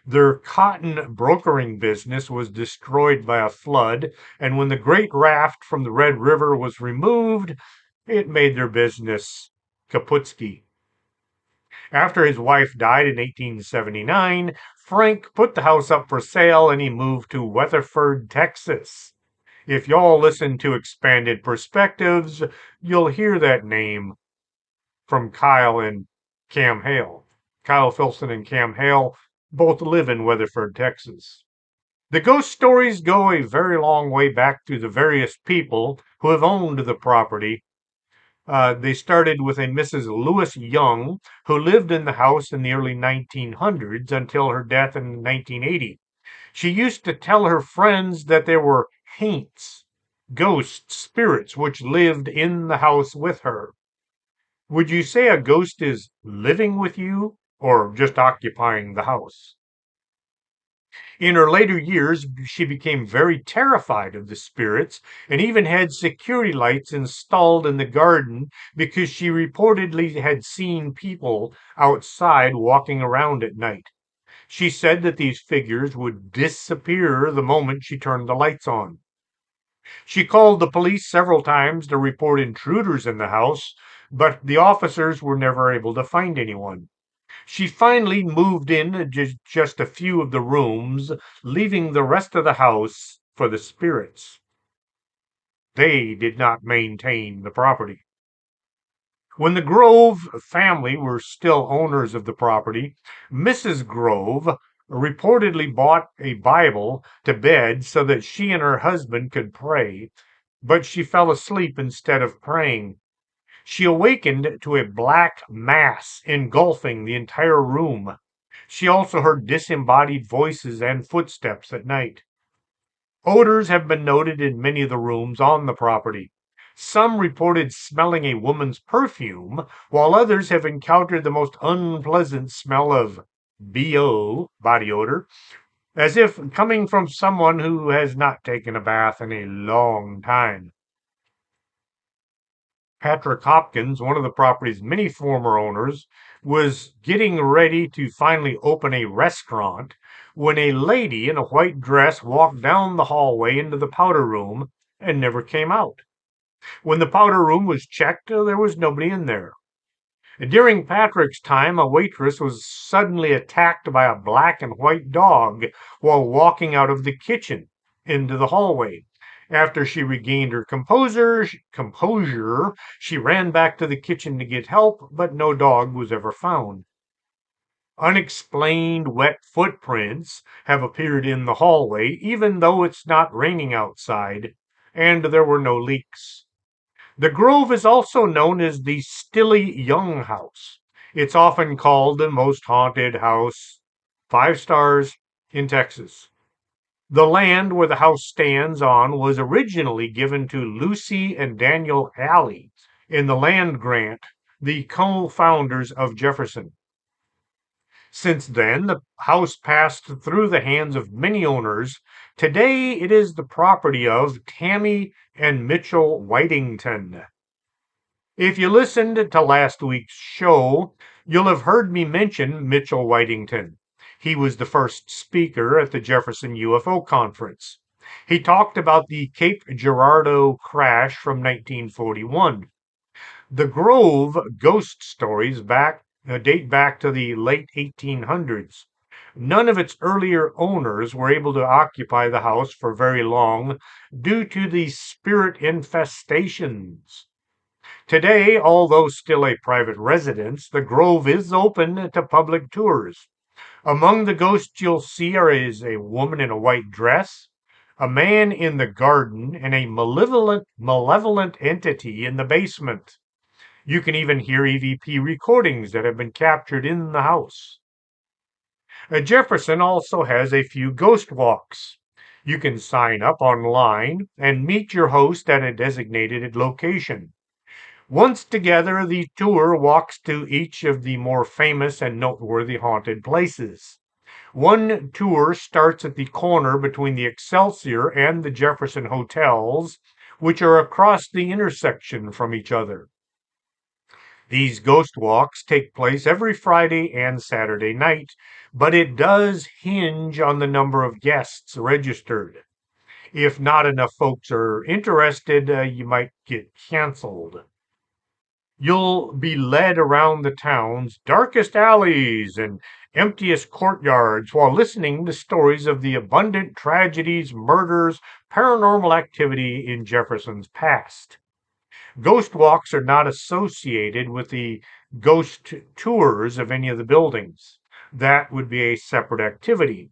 Their cotton brokering business was destroyed by a flood, and when the great raft from the Red River was removed, it made their business kaputski. After his wife died in 1879, Frank put the house up for sale and he moved to Weatherford, Texas. If y'all listen to Expanded Perspectives, you'll hear that name from Kyle and Cam Hale. Kyle Filson and Cam Hale both live in Weatherford, Texas. The ghost stories go a very long way back to the various people who have owned the property. They started with a Mrs. Lewis Young, who lived in the house in the early 1900s until her death in 1980. She used to tell her friends that there were haints, ghost spirits, which lived in the house with her. Would you say a ghost is living with you or just occupying the house? In her later years, she became very terrified of the spirits and even had security lights installed in the garden because she reportedly had seen people outside walking around at night. She said that these figures would disappear the moment she turned the lights on. She called the police several times to report intruders in the house, but the officers were never able to find anyone. She finally moved in just a few of the rooms, leaving the rest of the house for the spirits. They did not maintain the property. When the Grove family were still owners of the property, Mrs. Grove reportedly bought a Bible to bed so that she and her husband could pray, but she fell asleep instead of praying. She awakened to a black mass engulfing the entire room. She also heard disembodied voices and footsteps at night. Odors have been noted in many of the rooms on the property. Some reported smelling a woman's perfume, while others have encountered the most unpleasant smell of BO, body odor, as if coming from someone who has not taken a bath in a long time. Patrick Hopkins, one of the property's many former owners, was getting ready to finally open a restaurant when a lady in a white dress walked down the hallway into the powder room and never came out. When the powder room was checked, there was nobody in there. During Patrick's time, a waitress was suddenly attacked by a black and white dog while walking out of the kitchen into the hallway. After she regained her composure, she ran back to the kitchen to get help, but no dog was ever found. Unexplained wet footprints have appeared in the hallway, even though it's not raining outside, and there were no leaks. The Grove is also known as the Stilly Young House. It's often called the most haunted house, 5 stars, in Texas. The land where the house stands on was originally given to Lucy and Daniel Alley in the land grant, the co-founders of Jefferson. Since then, the house passed through the hands of many owners. Today, it is the property of Tammy and Mitchell Whitington. If you listened to last week's show, you'll have heard me mention Mitchell Whitington. He was the first speaker at the Jefferson UFO conference. He talked about the Cape Girardeau crash from 1941. The Grove ghost stories date back to the late 1800s. None of its earlier owners were able to occupy the house for very long due to the spirit infestations. Today, although still a private residence, the Grove is open to public tours. Among the ghosts you'll see is a woman in a white dress, a man in the garden, and a malevolent entity in the basement. You can even hear EVP recordings that have been captured in the house. Jefferson also has a few ghost walks. You can sign up online and meet your host at a designated location. Once together, the tour walks to each of the more famous and noteworthy haunted places. One tour starts at the corner between the Excelsior and the Jefferson hotels, which are across the intersection from each other. These ghost walks take place every Friday and Saturday night, but it does hinge on the number of guests registered. If not enough folks are interested, you might get canceled. You'll be led around the town's darkest alleys and emptiest courtyards while listening to stories of the abundant tragedies, murders, paranormal activity in Jefferson's past. Ghost walks are not associated with the ghost tours of any of the buildings. That would be a separate activity.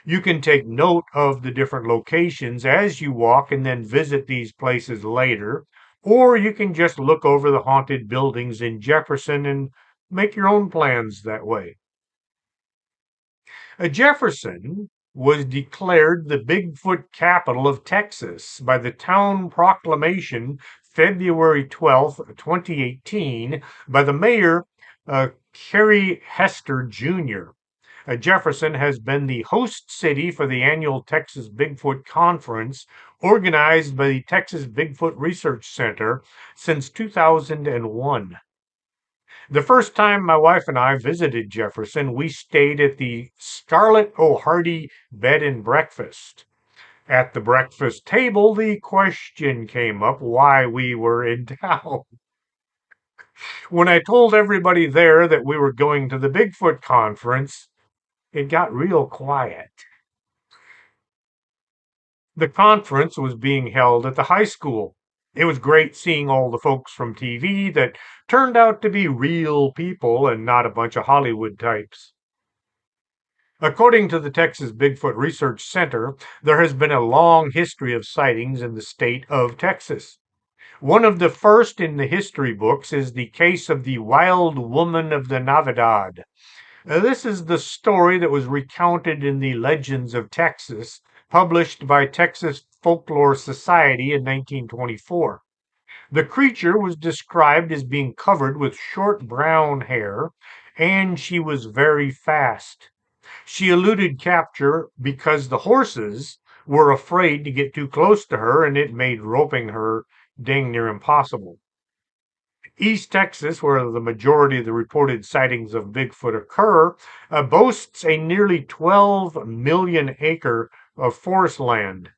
You can take note of the different locations as you walk and then visit these places later, or you can just look over the haunted buildings in Jefferson and make your own plans that way. Jefferson was declared the Bigfoot capital of Texas by the town proclamation February 12th, 2018, by the mayor, Kerry Hester Jr. Jefferson has been the host city for the annual Texas Bigfoot Conference organized by the Texas Bigfoot Research Center since 2001. The first time my wife and I visited Jefferson, we stayed at the Scarlett O'Hardy Bed and Breakfast. At the breakfast table, the question came up why we were in town. When I told everybody there that we were going to the Bigfoot conference, it got real quiet. The conference was being held at the high school. It was great seeing all the folks from TV that turned out to be real people and not a bunch of Hollywood types. According to the Texas Bigfoot Research Center, there has been a long history of sightings in the state of Texas. One of the first in the history books is the case of the Wild Woman of the Navidad. This is the story that was recounted in the Legends of Texas, published by Texas Folklore Society in 1924. The creature was described as being covered with short brown hair, and she was very fast. She eluded capture because the horses were afraid to get too close to her, and it made roping her dang near impossible. East Texas, where the majority of the reported sightings of Bigfoot occur, boasts a nearly 12 million acre of forest land.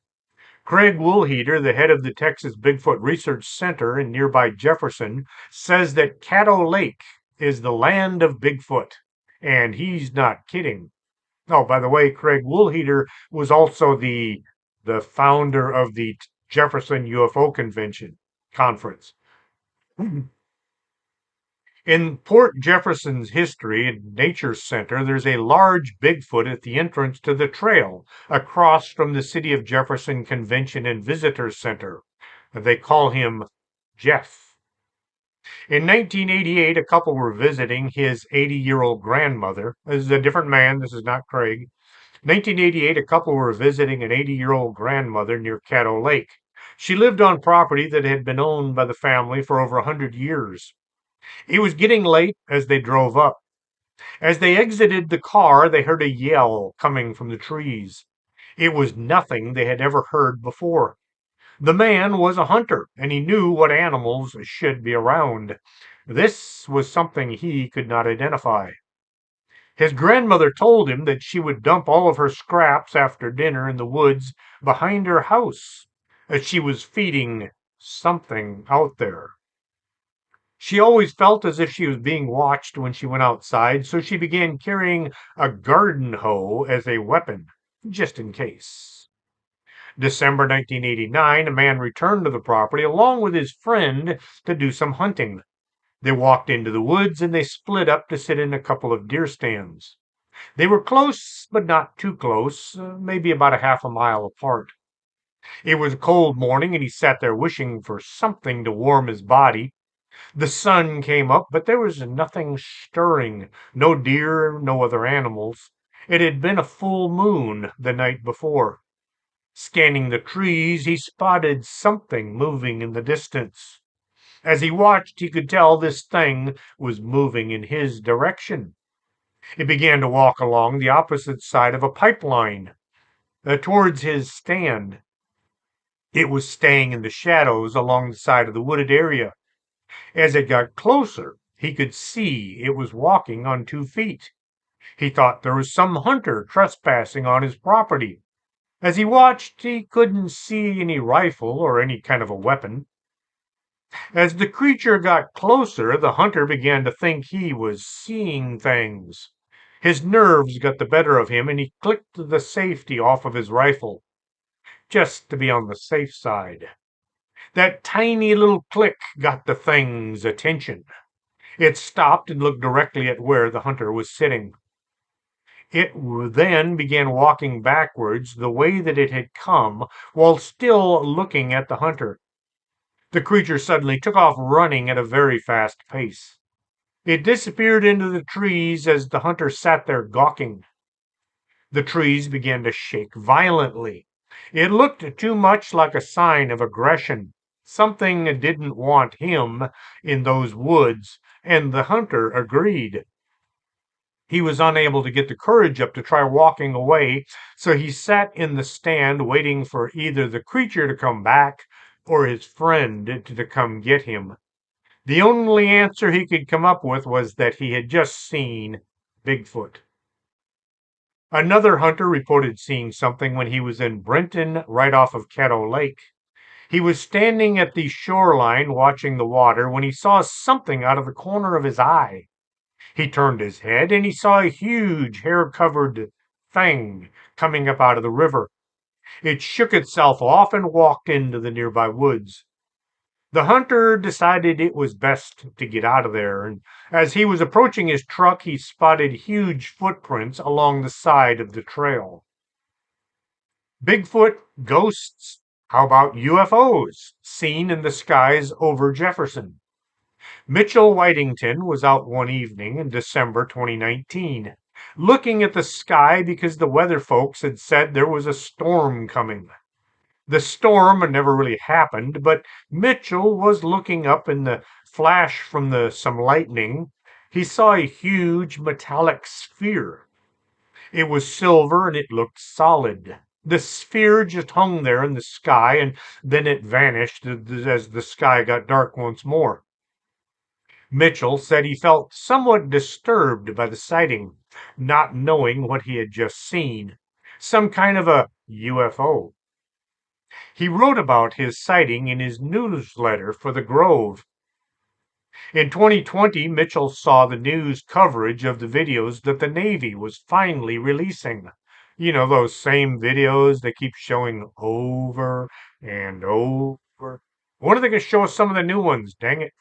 Craig Woolheater, the head of the Texas Bigfoot Research Center in nearby Jefferson, says that Caddo Lake is the land of Bigfoot. And he's not kidding. Oh, by the way, Craig Woolheater was also the founder of the Jefferson UFO Convention conference. In Port Jefferson's History and Nature Center, there's a large Bigfoot at the entrance to the trail across from the City of Jefferson Convention and Visitor Center. They call him Jeff. In 1988, a couple were visiting his 80-year-old grandmother. This is a different man. This is not Craig. 1988, a couple were visiting an 80-year-old grandmother near Caddo Lake. She lived on property that had been owned by the family for over 100 years. It was getting late as they drove up. As they exited the car, they heard a yell coming from the trees. It was nothing they had ever heard before. The man was a hunter, and he knew what animals should be around. This was something he could not identify. His grandmother told him that she would dump all of her scraps after dinner in the woods behind her house, as she was feeding something out there. She always felt as if she was being watched when she went outside, so she began carrying a garden hoe as a weapon, just in case. December 1989, a man returned to the property along with his friend to do some hunting. They walked into the woods and they split up to sit in a couple of deer stands. They were close, but not too close, maybe about a half a mile apart. It was a cold morning and he sat there wishing for something to warm his body. The sun came up, but there was nothing stirring. No deer, no other animals. It had been a full moon the night before. Scanning the trees, he spotted something moving in the distance. As he watched, he could tell this thing was moving in his direction. It began to walk along the opposite side of a pipeline, towards his stand. It was staying in the shadows along the side of the wooded area. As it got closer, he could see it was walking on 2 feet. He thought there was some hunter trespassing on his property. As he watched, he couldn't see any rifle or any kind of a weapon. As the creature got closer, the hunter began to think he was seeing things. His nerves got the better of him, and he clicked the safety off of his rifle, just to be on the safe side. That tiny little click got the thing's attention. It stopped and looked directly at where the hunter was sitting. It then began walking backwards the way that it had come, while still looking at the hunter. The creature suddenly took off running at a very fast pace. It disappeared into the trees as the hunter sat there gawking. The trees began to shake violently. It looked too much like a sign of aggression. Something didn't want him in those woods, and the hunter agreed. He was unable to get the courage up to try walking away, so he sat in the stand waiting for either the creature to come back or his friend to come get him. The only answer he could come up with was that he had just seen Bigfoot. Another hunter reported seeing something when he was in Brenton, right off of Caddo Lake. He was standing at the shoreline watching the water when he saw something out of the corner of his eye. He turned his head and he saw a huge hair-covered thing coming up out of the river. It shook itself off and walked into the nearby woods. The hunter decided it was best to get out of there, and as he was approaching his truck, he spotted huge footprints along the side of the trail. Bigfoot, ghosts, how about UFOs seen in the skies over Jefferson? Mitchell Whitington was out one evening in December 2019, looking at the sky because the weather folks had said there was a storm coming. The storm never really happened, but Mitchell was looking up in the flash from some lightning. He saw a huge metallic sphere. It was silver and it looked solid. The sphere just hung there in the sky and then it vanished as the sky got dark once more. Mitchell said he felt somewhat disturbed by the sighting, not knowing what he had just seen. Some kind of a UFO. He wrote about his sighting in his newsletter for the Grove. In 2020, Mitchell saw the news coverage of the videos that the Navy was finally releasing. You know, those same videos they keep showing over and over. When are they going to show us some of the new ones? Dang it.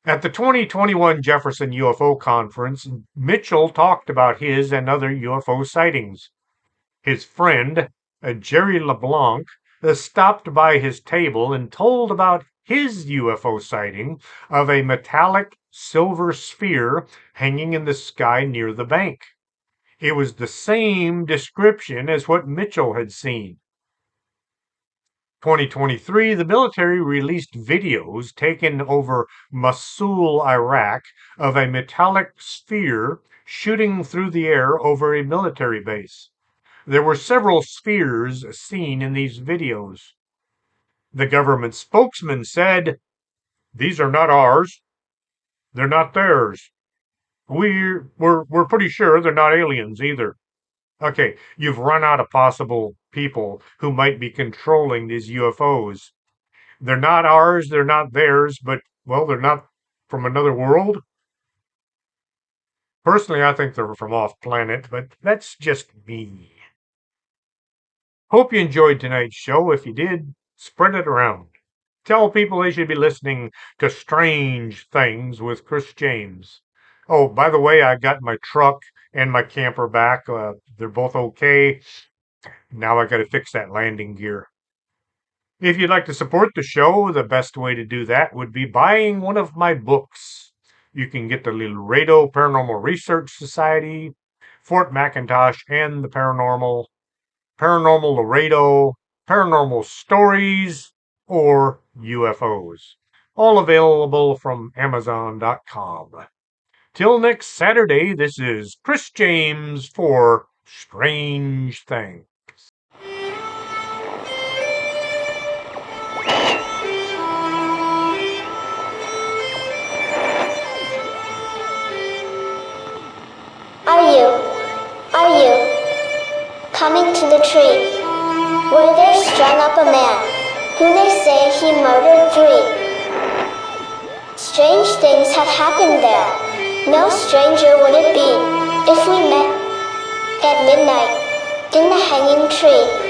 At the 2021 Jefferson UFO conference, Mitchell talked about his and other UFO sightings. His friend, Jerry LeBlanc, stopped by his table and told about his UFO sighting of a metallic silver sphere hanging in the sky near the bank. It was the same description as what Mitchell had seen. 2023, the military released videos taken over Mosul, Iraq, of a metallic sphere shooting through the air over a military base. There were several spheres seen in these videos. The government spokesman said, "These are not ours. They're not theirs. We're pretty sure they're not aliens either." Okay, you've run out of possible people who might be controlling these UFOs. They're not ours, they're not theirs, but, well, they're not from another world. Personally, I think they're from off planet, but that's just me. Hope you enjoyed tonight's show. If you did, spread it around. Tell people they should be listening to Strange Things with Chris James. Oh, by the way, I got my truck and my camper back. They're both okay. Now I got to fix that landing gear. If you'd like to support the show, the best way to do that would be buying one of my books. You can get the Laredo Paranormal Research Society, Fort McIntosh and the Paranormal, Paranormal Laredo, Paranormal Stories, or UFOs. All available from Amazon.com. Till next Saturday, this is Chris James for Strange Things. Are you coming to the tree where there's strung up a man who they say he murdered 3. Strange things have happened there. No stranger would it be if we met at midnight in the hanging tree.